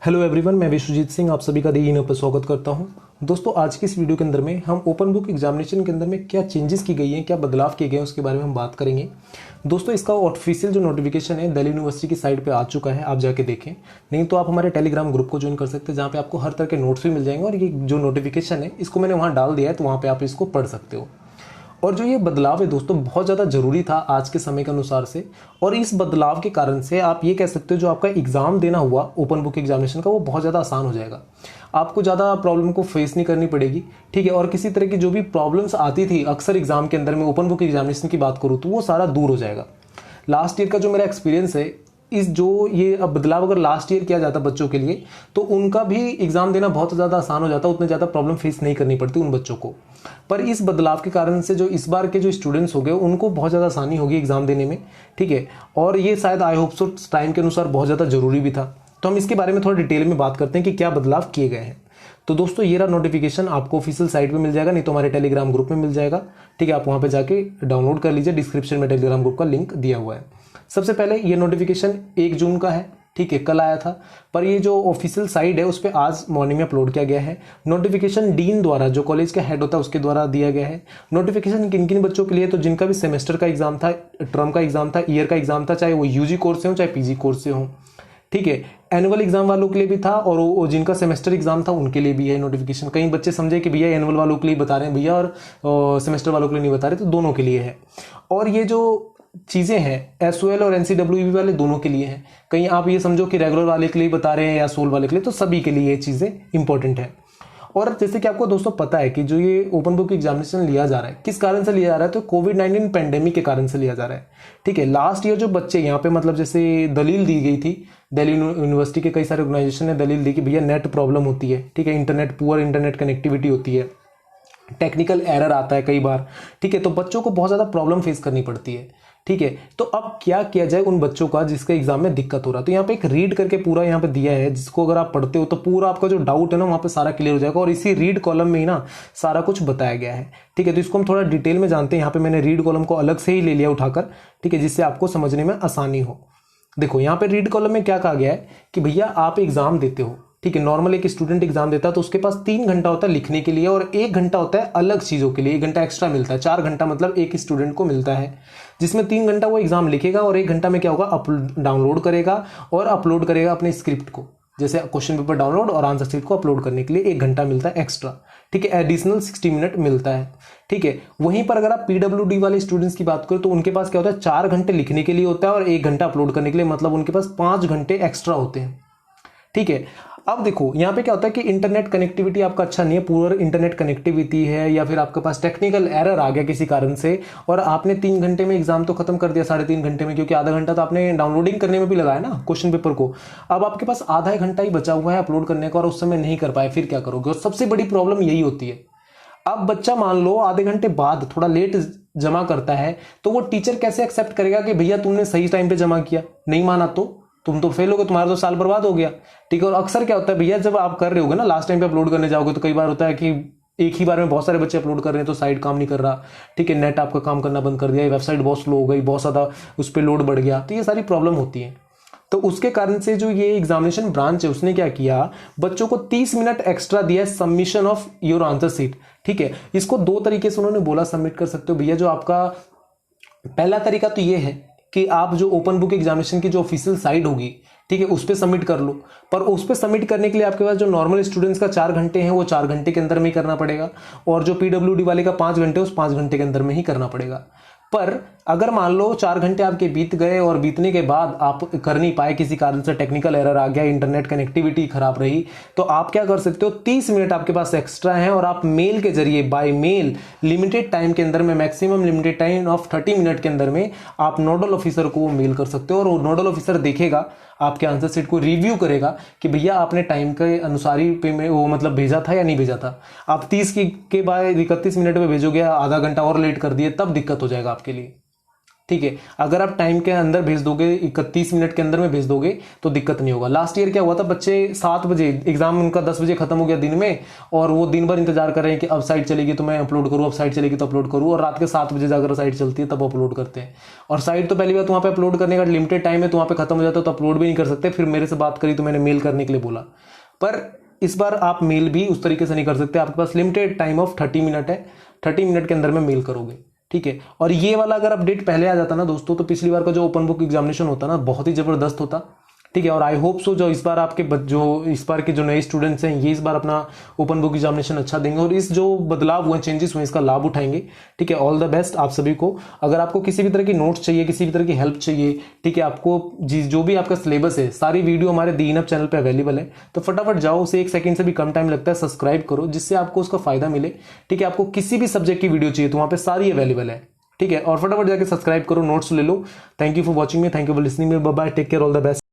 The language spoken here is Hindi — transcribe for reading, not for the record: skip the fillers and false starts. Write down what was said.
हेलो एवरीवन, मैं विश्वजीत सिंह आप सभी का दी इन पर स्वागत करता हूं। दोस्तों, आज की इस वीडियो के अंदर में हम ओपन बुक एग्जामिनेशन के अंदर में क्या चेंजेस की गई हैं, क्या बदलाव किए गए हैं, उसके बारे में हम बात करेंगे। दोस्तों, इसका ऑफिशियल जो नोटिफिकेशन है दिल्ली यूनिवर्सिटी की साइट पे आ चुका है, आप जाके देखें। नहीं तो आप हमारे टेलीग्राम ग्रुप को ज्वाइन कर सकते हैं, जहाँ पे आपको हर तरह के नोट्स भी मिल जाएंगे। और ये जो नोटिफिकेशन है इसको मैंने वहाँ डाल दिया है, तो वहाँ पर आप इसको पढ़ सकते हो। और जो ये बदलाव है दोस्तों, बहुत ज़्यादा ज़रूरी था आज के समय के अनुसार से। और इस बदलाव के कारण से आप ये कह सकते हो जो आपका एग्ज़ाम देना हुआ ओपन बुक एग्जामिनेशन का, वो बहुत ज़्यादा आसान हो जाएगा। आपको ज़्यादा प्रॉब्लम को फेस नहीं करनी पड़ेगी, ठीक है। और किसी तरह की जो भी प्रॉब्लम्स आती थी अक्सर एग्जाम के अंदर में, ओपन बुक एग्जामिनेशन की बात करूँ तो वो सारा दूर हो जाएगा। लास्ट ईयर का जो मेरा एक्सपीरियंस है, इस जो ये अब बदलाव अगर लास्ट ईयर किया जाता बच्चों के लिए, तो उनका भी एग्जाम देना बहुत ज़्यादा आसान हो जाता, उतने ज़्यादा प्रॉब्लम फेस नहीं करनी पड़ती उन बच्चों को। पर इस बदलाव के कारण से जो इस बार के जो स्टूडेंट्स हो गए, उनको बहुत ज़्यादा आसानी होगी एग्जाम देने में, ठीक है। और ये शायद आई होप सो टाइम के अनुसार बहुत ज़्यादा जरूरी भी था। तो हम इसके बारे में थोड़ा डिटेल में बात करते हैं कि क्या बदलाव किए गए हैं। तो दोस्तों, ये रहा नोटिफिकेशन, आपको ऑफिशियल साइट पे मिल जाएगा, नहीं तो हमारे टेलीग्राम ग्रुप में मिल जाएगा, ठीक है। आप वहाँ पे जाके डाउनलोड कर लीजिए, डिस्क्रिप्शन में टेलीग्राम ग्रुप का लिंक दिया हुआ है। सबसे पहले ये नोटिफिकेशन 1 जून का है, ठीक है, कल आया था। पर ये जो ऑफिशियल साइट है उस पर आज मॉर्निंग में अपलोड किया गया है। नोटिफिकेशन डीन द्वारा, जो कॉलेज का हेड होता है उसके द्वारा दिया गया है। नोटिफिकेशन किन किन बच्चों के लिए, तो जिनका भी सेमेस्टर का एग्जाम था, टर्म का एग्जाम था, ईयर का एग्जाम था, चाहे वो यूजी कोर्स से हो चाहे पीजी कोर्स से हो, ठीक है। एनुअल एग्जाम वालों के लिए भी था, और जिनका सेमेस्टर एग्जाम था उनके लिए भी है नोटिफिकेशन। कई बच्चे समझे कि भैया एनुअल वालों के लिए बता रहे हैं भैया, और सेमेस्टर वालों के लिए नहीं बता रहे, तो दोनों के लिए है। और ये जो चीज़ें हैं एसओएल और एनसीडब्ल्यूबी वाले दोनों के लिए हैं। कहीं आप ये समझो कि रेगुलर वाले के लिए बता रहे हैं या सोल वाले के लिए, तो सभी के लिए ये चीज़ें इंपॉर्टेंट है। और जैसे कि आपको दोस्तों पता है कि जो ये ओपन बुक एग्जामिनेशन लिया जा रहा है, किस कारण से लिया जा रहा है, तो कोविड-19 पेंडेमिक के कारण से लिया जा रहा है, ठीक है। लास्ट ईयर जो बच्चे यहाँ पे, मतलब जैसे दलील दी गई थी, दिल्ली यूनिवर्सिटी के कई सारे ऑर्गेनाइजेशन ने दलील दी कि भैया नेट प्रॉब्लम होती है, ठीक है, इंटरनेट पुअर इंटरनेट कनेक्टिविटी होती है, टेक्निकल एरर आता है कई बार, ठीक है। तो बच्चों को बहुत ज़्यादा प्रॉब्लम फेस करनी पड़ती है, ठीक है। तो अब क्या किया जाए उन बच्चों का जिसके एग्जाम में दिक्कत हो रहा है। तो यहाँ पे एक रीड करके पूरा यहाँ पे दिया है, जिसको अगर आप पढ़ते हो तो पूरा आपका जो डाउट है ना वहाँ पे सारा क्लियर हो जाएगा। और इसी रीड कॉलम में ही ना सारा कुछ बताया गया है, ठीक है। तो इसको हम थोड़ा डिटेल में जानते हैं। यहाँ पे मैंने रीड कॉलम को अलग से ही ले लिया उठाकर, ठीक है, जिससे आपको समझने में आसानी हो। देखो, यहाँ पे रीड कॉलम में क्या कहा गया है कि भैया आप एग्जाम देते हो, ठीक है। नॉर्मल एक स्टूडेंट एग्जाम देता है तो उसके पास 3 घंटा होता है लिखने के लिए, और 1 घंटा होता है अलग चीज़ों के लिए, 1 घंटा एक्स्ट्रा मिलता है। 4 घंटा मतलब एक स्टूडेंट को मिलता है, जिसमें 3 घंटा वो एग्जाम लिखेगा और 1 घंटा में क्या होगा, डाउनलोड करेगा और अपलोड करेगा अपने स्क्रिप्ट को। जैसे क्वेश्चन पेपर डाउनलोड और आंसर स्क्रिप्ट को अपलोड करने के लिए 1 घंटा मिलता है एक्स्ट्रा, ठीक है। एडिशनल 60 मिनट मिलता है, ठीक है। वहीं पर अगर आप पीडब्ल्यूडी वाले स्टूडेंट्स की बात करें तो उनके पास क्या होता है, 4 घंटे लिखने के लिए होता है और 1 घंटा अपलोड करने के लिए, मतलब उनके पास 5 घंटे एक्स्ट्रा होते हैं, ठीक है। अब देखो यहाँ पे क्या होता है कि इंटरनेट कनेक्टिविटी आपका अच्छा नहीं है, पूरा इंटरनेट कनेक्टिविटी है, या फिर आपके पास टेक्निकल एरर आ गया किसी कारण से, और आपने 3 घंटे में एग्जाम तो खत्म कर दिया, 3.5 घंटे में, क्योंकि आधा घंटा तो आपने डाउनलोडिंग करने में भी लगाया ना क्वेश्चन पेपर को। अब आपके पास आधा घंटा ही बचा हुआ है अपलोड करने का और उस समय नहीं कर पाए, फिर क्या करोगे। और सबसे बड़ी प्रॉब्लम यही होती है। अब बच्चा मान लो आधे घंटे बाद थोड़ा लेट जमा करता है, तो वो टीचर कैसे एक्सेप्ट करेगा कि भैया तुमने सही टाइम पे जमा किया, नहीं माना तो तुम तो फेल हो गए, तुम्हारा तो साल बर्बाद हो गया, ठीक है। और अक्सर क्या होता है भैया, जब आप कर रहे होगे ना लास्ट टाइम पे अपलोड करने जाओगे, तो कई बार होता है कि एक ही बार में बहुत सारे बच्चे अपलोड कर रहे हैं, तो साइट काम नहीं कर रहा, ठीक है, नेट आपका काम करना बंद कर दिया, वेबसाइट बहुत स्लो हो गई, बहुत ज़्यादा उस पर लोड बढ़ गया, तो ये सारी प्रॉब्लम होती है। तो उसके कारण से जो ये एग्जामिनेशन ब्रांच है उसने क्या किया, बच्चों को 30 मिनट एक्स्ट्रा दिया submission of your answer sheet, ठीक है। इसको 2 तरीके से उन्होंने बोला सबमिट कर सकते हो भैया। जो आपका पहला तरीका तो ये है कि आप जो ओपन बुक एग्जामिनेशन की जो ऑफिशियल साइट होगी, ठीक है, उस पर सबमिट कर लो। पर उस पर सबमिट करने के लिए आपके पास जो नॉर्मल स्टूडेंट्स का 4 घंटे हैं वो 4 घंटे के अंदर में ही करना पड़ेगा, और जो पीडब्ल्यूडी वाले का 5 घंटे उस 5 घंटे के अंदर में ही करना पड़ेगा। पर अगर मान लो 4 घंटे आपके बीत गए और बीतने के बाद आप कर नहीं पाए, किसी कारण से टेक्निकल एरर आ गया, इंटरनेट कनेक्टिविटी खराब रही, तो आप क्या कर सकते हो, 30 मिनट आपके पास एक्स्ट्रा है और आप मेल के जरिए, बाय मेल, लिमिटेड टाइम के अंदर में, maximum limited time of 30 minute के अंदर में आप नोडल ऑफिसर को मेल कर सकते हो। और वो नोडल ऑफिसर देखेगा, आपके आंसर शीट को रिव्यू करेगा कि भैया आपने टाइम के अनुसार ही पेमेंट वो मतलब भेजा था या नहीं भेजा था। आप 30 के बाद 31 मिनट में भेजोगे, आधा घंटा और लेट कर दिए, तब दिक्कत हो जाएगा आपके लिए, ठीक है। अगर आप टाइम के अंदर भेज दोगे, 31 मिनट के अंदर में भेज दोगे तो दिक्कत नहीं होगा। लास्ट ईयर क्या हुआ था, बच्चे 7 बजे एग्जाम उनका 10 बजे खत्म हो गया दिन में, और वो दिन भर इंतजार कर रहे हैं कि अब साइट चलेगी तो मैं अपलोड करूँ, अब साइट चलेगी तो अपलोड करूँ, और रात के 7 बजे जाकर साइट चलती है तब अपलोड करते हैं। और साइट तो पहली बात वहाँ पे अपलोड करने का लिमिटेड टाइम है, तो वहाँ पे खत्म हो जाता है तो अपलोड भी नहीं कर सकते। फिर मेरे से बात करी तो मैंने मेल करने के लिए बोला, पर इस बार आप मेल भी उस तरीके से नहीं कर सकते। आपके पास लिमिटेड टाइम ऑफ 30 मिनट है, 30 मिनट के अंदर में मेल करोगे, ठीक है। और ये वाला अगर अपडेट पहले आ जाता ना दोस्तों, तो पिछली बार का जो ओपन बुक एग्जामिनेशन होता ना बहुत ही जबरदस्त होता, ठीक है। और आई होप सो जो इस बार आपके जो इस बार के जो नए स्टूडेंट्स हैं ये इस बार अपना ओपन बुक एग्जामिनेशन अच्छा देंगे और इस जो बदलाव हुए, चेंजेस हुए, इसका लाभ उठाएंगे, ठीक है। ऑल द बेस्ट आप सभी को। अगर आपको किसी भी तरह की नोट्स चाहिए, किसी भी तरह की हेल्प चाहिए, ठीक है, आपको जो भी आपका सिलेबस है, सारी वीडियो हमारे दी इन अप चैनल पे अवेलेबल है, तो फटाफट जाओ, उसे 1 सेकंड से भी कम टाइम लगता है, सब्सक्राइब करो जिससे आपको उसका फायदा मिले, ठीक है। आपको किसी भी सब्जेक्ट की वीडियो चाहिए तो वहां पे सारी अवेलेबल है, ठीक है। और फटाफट जाके सब्सक्राइब करो, नोट्स ले लो। Thank you for watching me, thank you for listening me, bye bye, take care, all the best.